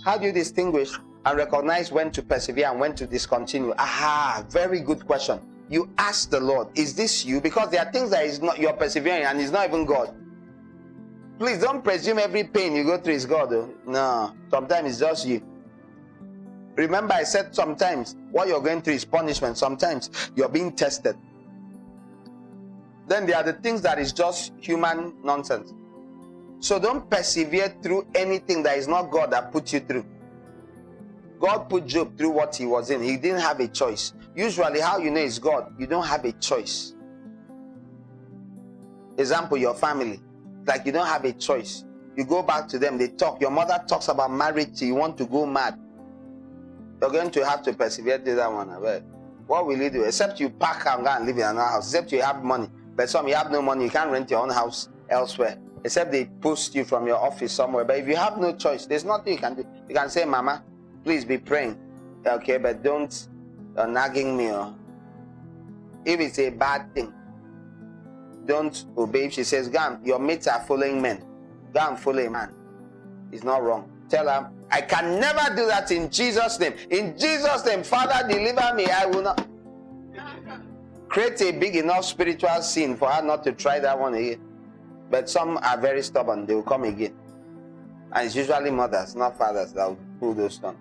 How do you distinguish and recognize when to persevere and when to discontinue? Aha, very good question. You ask the Lord, is this you? Because there are things that is not, you're persevering and it's not even God. Please don't presume every pain you go through is God. Oh. No, sometimes it's just you. Remember, I said sometimes what you're going through is punishment. Sometimes you're being tested. Then there are the things that is just human nonsense. So don't persevere through anything that is not God that put you through. God put Job through what he was in. He didn't have a choice. Usually how you know it's God, you don't have a choice. Example, your family. Like you don't have a choice. You go back to them, they talk. Your mother talks about marriage, you want to go mad. You're going to have to persevere to that one. What will you do? Except you pack and go and live in another house. Except you have money. But some you have no money, you can't rent your own house elsewhere. Except they post you from your office somewhere. But if you have no choice, there's nothing you can do. You can say, Mama, please be praying. Okay, but don't nagging me. If it's a bad thing, don't obey. If she says, Gam, your mates are following men. Go and follow a man. It's not wrong. Tell her, I can never do that in Jesus' name. In Jesus' name, Father, deliver me. I will not. Create a big enough spiritual sin for her not to try that one again. But some are very stubborn. They will come again. And it's usually mothers, not fathers, that will pull those stones.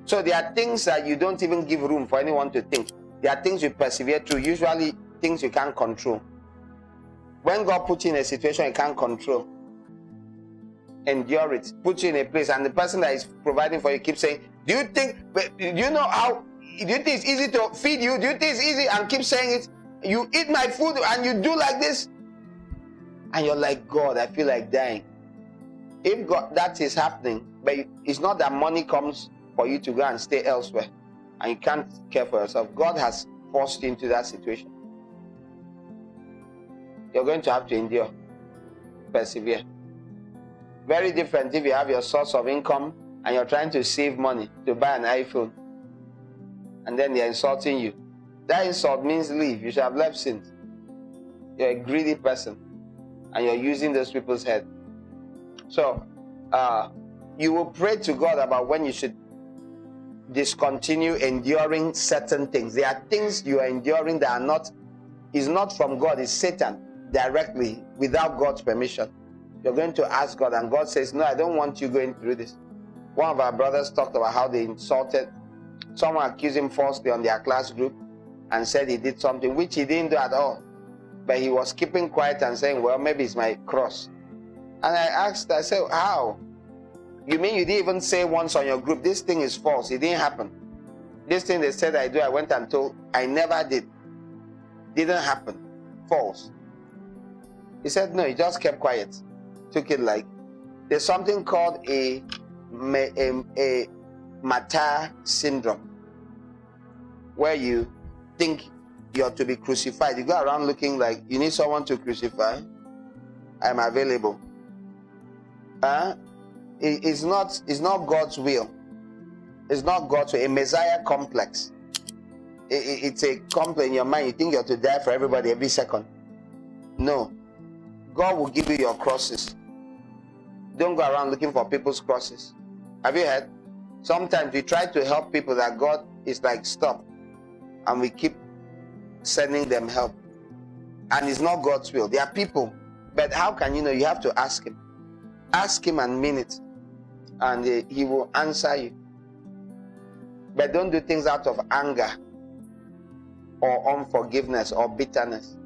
So there are things that you don't even give room for anyone to think. There are things you persevere through. Usually things you can't control. When God puts you in a situation you can't control, endure it. Put you in a place and the person that is providing for you keeps saying, do you think it's easy to feed you? Do you think it's easy? And keep saying it. You eat my food and you do like this. And you're like, God, I feel like dying. If God, that is happening, but it's not that money comes for you to go and stay elsewhere and you can't care for yourself. God has forced you into that situation. You're going to have to endure, persevere. Very different if you have your source of income and you're trying to save money to buy an iPhone and then they're insulting you. That insult means leave. You should have left since. You're a greedy person and you're using those people's head. So you will pray to God about when you should discontinue enduring certain things. There are things you are enduring that is not from God, it's Satan directly without God's permission. You're going to ask God and God says, no, I don't want you going through this. One of our brothers talked about how they insulted, someone accused him falsely on their class group and said he did something which he didn't do at all. But he was keeping quiet and saying, well, maybe it's my cross. And I said, how? You mean you didn't even say once on your group, this thing is false, it didn't happen. This thing they said I do, I went and told, I never did. Didn't happen. False. He said, no, he just kept quiet. Took it like, there's something called a martyr syndrome, where you think you're to be crucified. You go around looking like you need someone to crucify. I'm available. It's not God's will. It's not God's will. A Messiah complex. It's a complex in your mind. You think you're to die for everybody every second. No. God will give you your crosses. Don't go around looking for people's crosses. Have you heard? Sometimes we try to help people that God is like, stop. And we keep sending them help. And it's not God's will. There are people. But how can you know? You have to ask him. Ask him and mean it. And he will answer you. But don't do things out of anger or unforgiveness or bitterness.